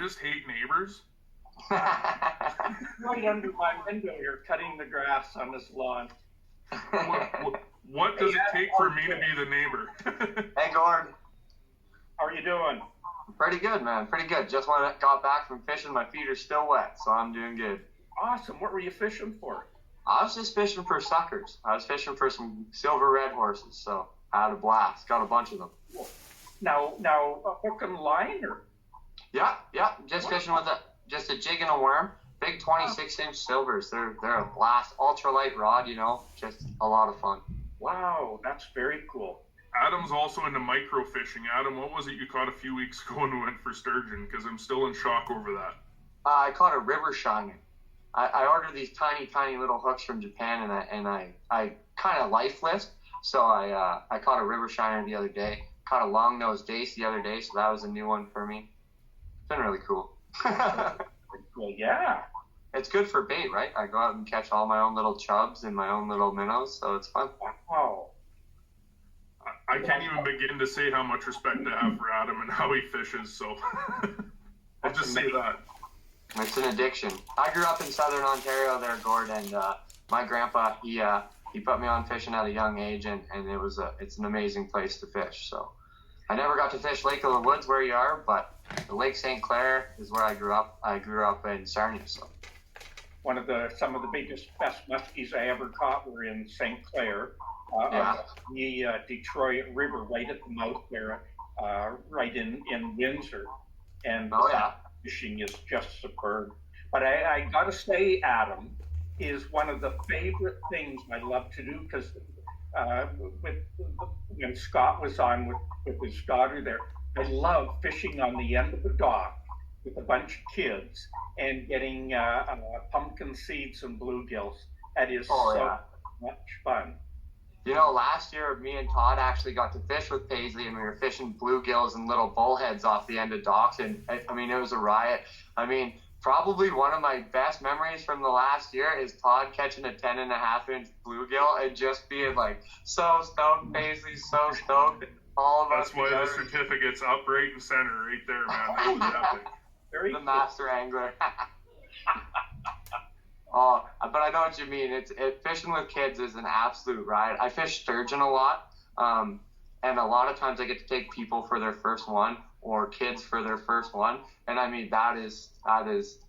just hate neighbors. Right under my window here, cutting the grass on this lawn. What does it take for me to be the neighbor? Hey, Gord. How are you doing? Pretty good, man. Pretty good. Just when I got back from fishing, my feet are still wet, so I'm doing good. Awesome. What were you fishing for? I was just fishing for suckers. I was fishing for some silver red horses, so I had a blast. Got a bunch of them. Cool. Now, hook and line, or? Yeah. Just fishing with just a jig and a worm. Big 26-inch silvers. They're a blast. Ultralight rod, just a lot of fun. Wow, that's very cool. Adam's also into microfishing. Adam, what was it you caught a few weeks ago and went for sturgeon? Because I'm still in shock over that. I caught a river shiner. I ordered these tiny little hooks from Japan, and I kind of lifeless. So I caught a river shiner the other day. Caught a long-nosed dace the other day, so that was a new one for me. It's been really cool. Well, yeah. It's good for bait, right? I go out and catch all my own little chubs and my own little minnows, so it's fun. Wow. I can't even begin to say how much respect I have for Adam and how he fishes, so I'll just say that. It's an addiction. I grew up in southern Ontario there, Gord, and my grandpa, he put me on fishing at a young age, and it's an amazing place to fish. So I never got to fish Lake of the Woods where you are, but the Lake St. Clair is where I grew up. I grew up in Sarnia, so. Some of the best muskies I ever caught were in St. Clair, the Detroit River, right at the mouth there, right in Windsor, and fishing is just superb. But I gotta say, Adam, is one of the favorite things I love to do, because when Scott was on with his daughter there, I love fishing on the end of the dock with a bunch of kids and getting pumpkin seeds and bluegills. That is much fun. Last year, me and Todd actually got to fish with Paisley, and we were fishing bluegills and little bullheads off the end of docks, and it was a riot. Probably one of my best memories from the last year is Todd catching a 10.5-inch bluegill and just being like, so stoked, Paisley, so stoked. All of us. That's why the certificate's up right in center, right there, man. That was epic. The cool. Master angler. Oh, but I know what you mean. Fishing with kids is an absolute riot. I fish sturgeon a lot, and a lot of times I get to take people for their first one or kids for their first one, and that is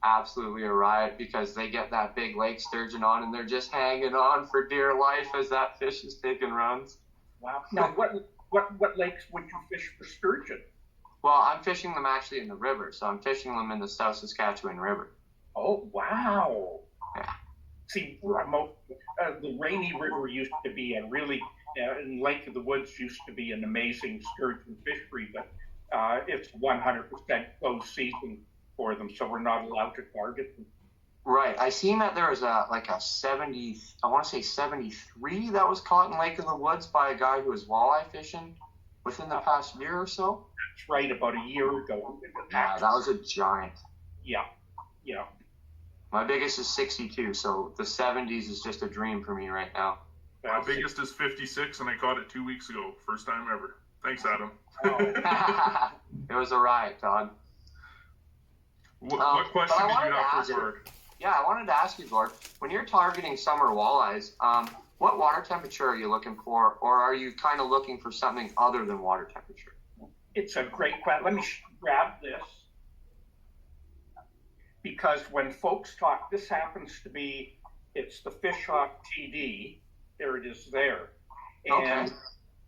absolutely a riot, because they get that big lake sturgeon on and they're just hanging on for dear life as that fish is taking runs. Wow. Now, what lakes would you fish for sturgeon? Well, I'm fishing them actually in the river, so I'm fishing them in the South Saskatchewan River. Oh, wow. Yeah. See, the Rainy River used to be a really, and Lake of the Woods used to be an amazing sturgeon fishery, but it's 100% closed season for them, so we're not allowed to target them. Right. I seen that there was a 70, I want to say 73 that was caught in Lake of the Woods by a guy who was walleye fishing within the past year or so. That's right, about a year ago. Yeah, that was a giant. Yeah. My biggest is 62, so the 70s is just a dream for me right now. My biggest is 56, and I caught it 2 weeks ago. First time ever. Thanks, Adam. Oh. It was a riot, Todd. What question did you have for Gord? Yeah, I wanted to ask you, Gord, when you're targeting summer walleyes, what water temperature are you looking for, or are you kind of looking for something other than water temperature? It's a great question. Let me grab this, because when folks talk, this happens to be, it's the Fishhawk TD. There it is there. And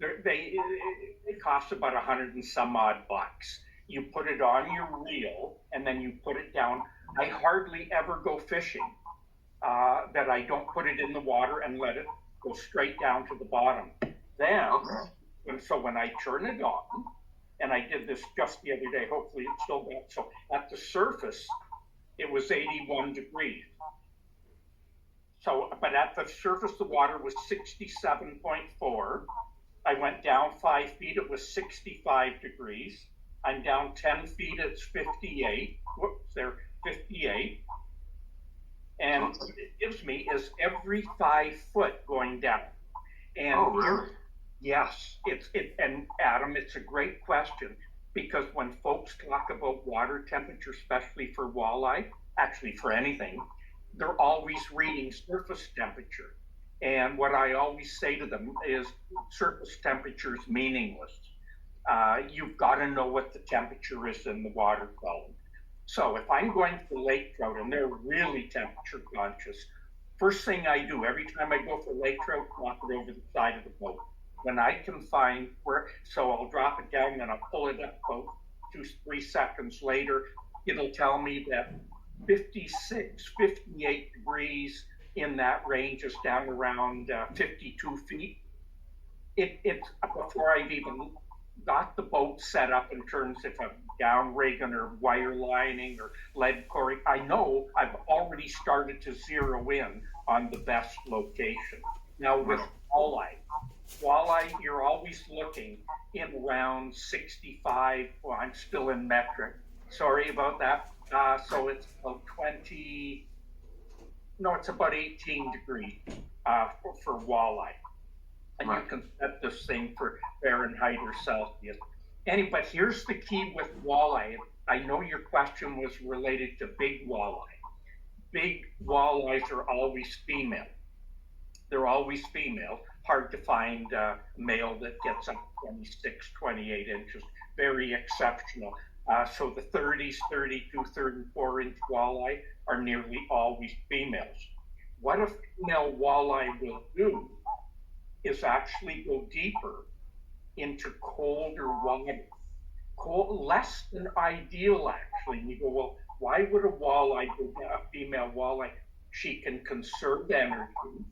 it costs about $100 and some odd bucks. You put it on your reel, and then you put it down. I hardly ever go fishing that I don't put it in the water and let it go straight down to the bottom. Then, when I turn it on, and I did this just the other day, hopefully it's still got, so at the surface, it was 81 degrees. So, but at the surface, the water was 67.4. I went down 5 feet, it was 65 degrees. I'm down 10 feet, it's 58. Whoops, there, 58. And what it gives me is every 5 foot going down. And oh, really? Yes, and Adam, it's a great question. because when folks talk about water temperature, especially for walleye, actually for anything, they're always reading surface temperature. And what I always say to them is surface temperature is meaningless. You've got to know what the temperature is in the water column. So if I'm going for lake trout and they're really temperature conscious, first thing I do every time I go for lake trout, drop it over the side of the boat. When I can find where, so I'll drop it down and I'll pull it up about 2-3 seconds later. It'll tell me that 56, 58 degrees in that range is down around 52 feet. It's before I've even got the boat set up in terms of a down rigging or wire lining or lead coring. I know I've already started to zero in on the best location. Now with walleye, you're always looking in around 65. Well, I'm still in metric. Sorry about that. So it's about 20. No, it's about 18 degrees for walleye. And you can set this thing for Fahrenheit or Celsius. But here's the key with walleye. I know your question was related to big walleye. Big walleyes are always female. They're always female. Hard to find a male that gets up 26, 28 inches. Very exceptional. So the 30s, 32, 34-inch walleye are nearly always females. What a female walleye will do is actually go deeper into colder water. Less than ideal, actually. And you go, well, why would a walleye go down, a female walleye? She can conserve energy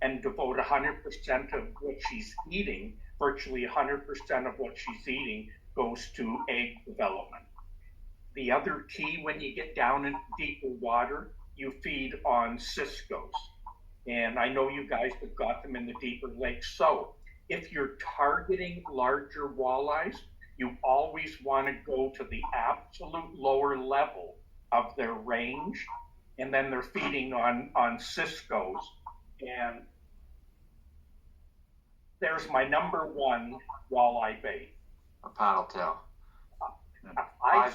and devote 100% of what she's eating, virtually 100% of what she's eating goes to egg development. The other key when you get down into deeper water, you feed on ciscos. And I know you guys have got them in the deeper lakes. So if you're targeting larger walleyes, you always want to go to the absolute lower level of their range. And then they're feeding on ciscos. And there's my number one walleye bait. A paddle tail. A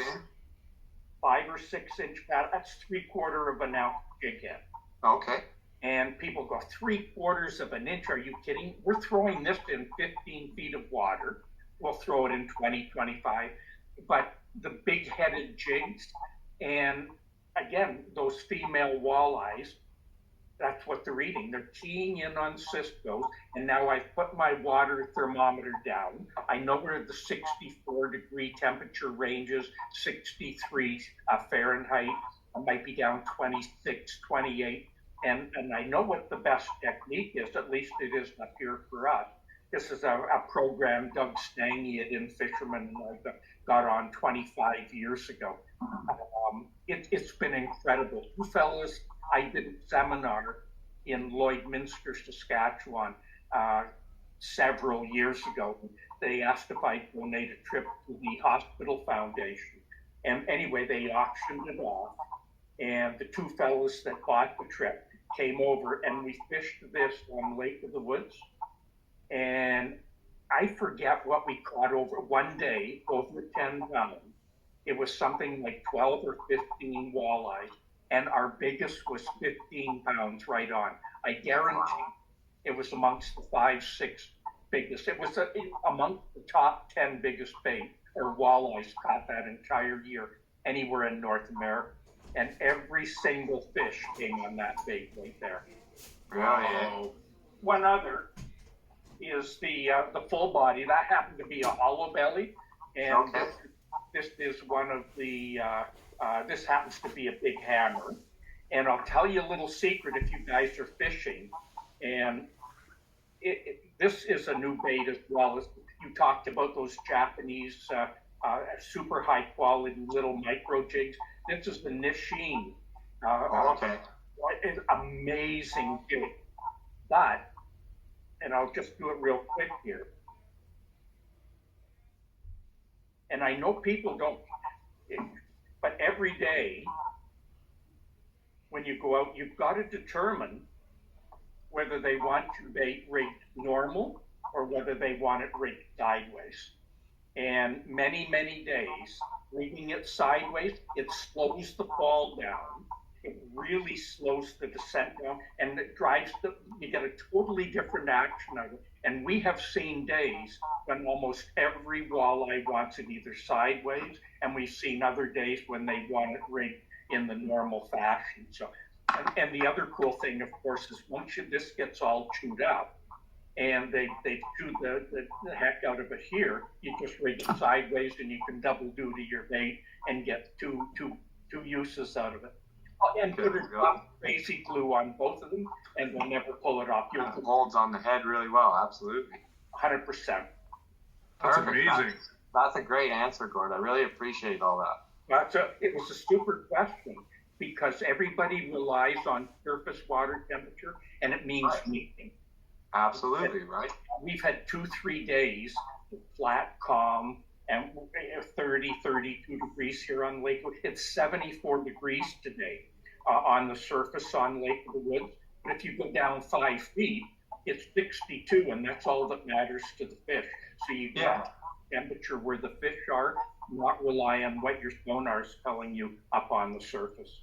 5 or 6 inch paddle. That's 3/4 of an ounce jig head. Okay. And people go, 3/4 of an inch? Are you kidding? We're throwing this in 15 feet of water. We'll throw it in 20, 25. But the big headed jigs, and again, those female walleyes, that's what they're eating. They're keying in on ciscos, and now I've put my water thermometer down. I know where the 64-degree temperature range is, 63 Fahrenheit. I might be down 26, 28. And I know what the best technique is, at least it is up here for us. This is a program Doug Stange at In Fisherman and I got on 25 years ago. It's been incredible. Two fellas, I did a seminar in Lloydminster, Saskatchewan, several years ago. They asked if I'd donate a trip to the hospital foundation. And anyway, they auctioned it off. And the two fellas that bought the trip came over and we fished this on Lake of the Woods. And I forget what we caught over one day, over 10 pounds. It was something like 12 or 15 walleyes. And our biggest was 15 pounds right on. I guarantee it was amongst the 5, 6 biggest. It was amongst the top 10 biggest bait or walleyes caught that entire year anywhere in North America. And every single fish came on that bait right there. Wow. One other is the full body. That happened to be a hollow belly. And okay. This is one of the, this happens to be a big hammer. And I'll tell you a little secret if you guys are fishing. And this is a new bait as well. As you talked about those Japanese super high quality little micro jigs. This is the Nishin. Okay. It's amazing jig. But, and I'll just do it real quick here. And I know people don't, but every day when you go out, you've got to determine whether they want your bait rigged normal or whether they want it rigged sideways. And many, many days, leaving it sideways, it slows the fall down. It really slows the descent down, and it drives you get a totally different action out of it. And we have seen days when almost every walleye wants it either sideways, and we've seen other days when they want it rigged in the normal fashion. So, and the other cool thing, of course, is once this gets all chewed up, and they chew the heck out of it here, you just rig it sideways, and you can double duty your bait and get two uses out of it. And put crazy glue on both of them, and they'll never pull it off. It holds on the head really well, absolutely. 100%. That's amazing. That's a great answer, Gord. I really appreciate all that. It was a super question because everybody relies on surface water temperature, and it means meeting. Absolutely, right. We've had 2-3 days flat, calm, and 30, 32 degrees here on Lake. It's 74 degrees today on the surface on Lake of the Woods. But if you go down 5 feet, it's 62, and that's all that matters to the fish. So you get temperature where the fish are, not rely on what your sonar is telling you up on the surface.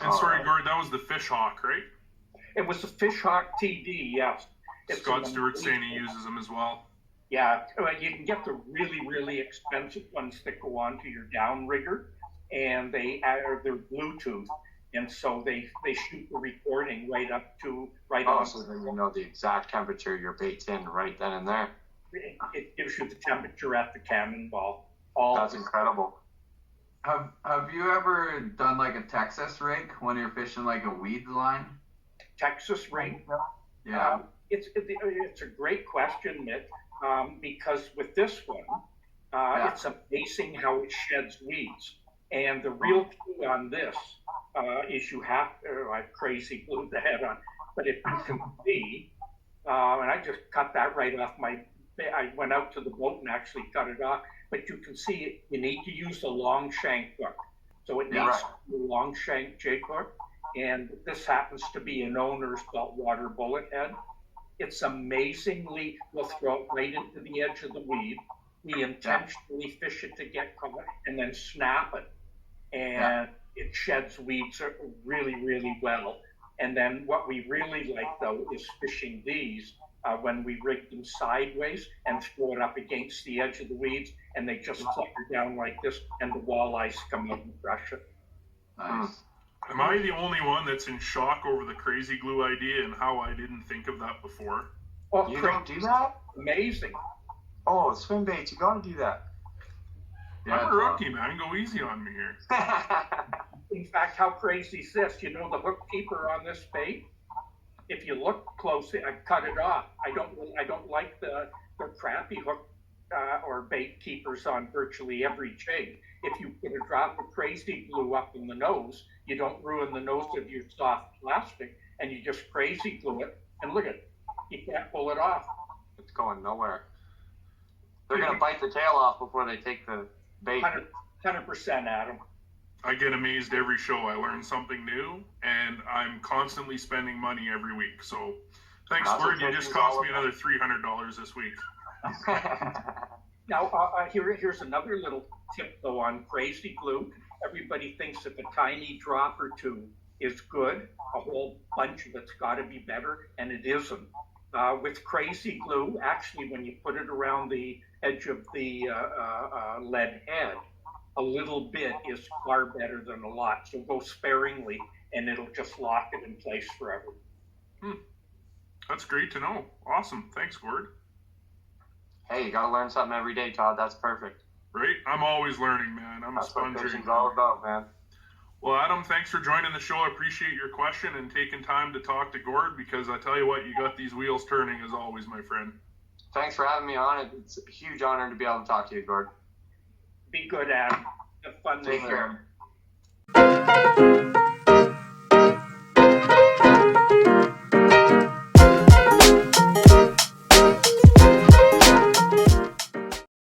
And sorry, Gord, that was the fish hawk, right? It was the fish hawk TD, yes. Scott Stewart's saying he uses them as well. Yeah, you can get the really, really expensive ones that go onto your downrigger, and they're Bluetooth, and so they shoot the recording right up to on. So then you know the exact temperature your bait's in right then and there. It gives you the temperature at the cannonball. That's incredible. Have you ever done like a Texas rig when you're fishing like a weed line? Texas rig? Yeah. It's a great question, Mitt. Because with this one, it's amazing how it sheds weeds. And the real key on this is you have to, I crazy glued the head on, but if you can see, and I just cut that right off I went out to the boat and actually cut it off, but you can see you need to use a long shank hook. So it needs a long shank jig hook, and this happens to be an owner's saltwater bullet head. It's amazingly, we'll throw it right into the edge of the weed. We intentionally fish it to get caught and then snap it. And it sheds weeds really, really well. And then what we really like, though, is fishing these when we rig them sideways and throw it up against the edge of the weeds, and they just flutter down like this, and the walleyes come out and crush it. Nice. Am I the only one that's in shock over the crazy glue idea and how I didn't think of that before? Oh, you don't do that? Amazing. Oh, swim baits, you gotta do that. Yeah, I'm a rookie, man. Go easy on me here. In fact, how crazy is this? You know the hook keeper on this bait? If you look closely, I cut it off. I don't like the crappy hook or bait keepers on virtually every jig. If you put a drop of crazy glue up in the nose, you don't ruin the nose of your soft plastic, and you just crazy glue it, and look at it. You can't pull it off. It's going nowhere. They're going to bite the tail off before they take the bait. 100% Adam. I get amazed every show. I learn something new, and I'm constantly spending money every week. So thanks, Gord. You just cost me another $300 this week. Now, here's another little tip, though, on crazy glue. Everybody thinks that a tiny drop or two is good. A whole bunch of it's got to be better, and it isn't. With crazy glue, actually, when you put it around the edge of the lead head, a little bit is far better than a lot. So go sparingly, and it'll just lock it in place forever. That's great to know. Awesome. Thanks, Gord. Hey, you gotta learn something every day, Todd. That's perfect. Right? I'm always learning, man. That's what fishing's all about, man. Well, Adam, thanks for joining the show. I appreciate your question and taking time to talk to Gord, because I tell you what, you got these wheels turning as always, my friend. Thanks for having me on. It's a huge honor to be able to talk to you, Gord. Be good, Adam. Have fun this Take care. year.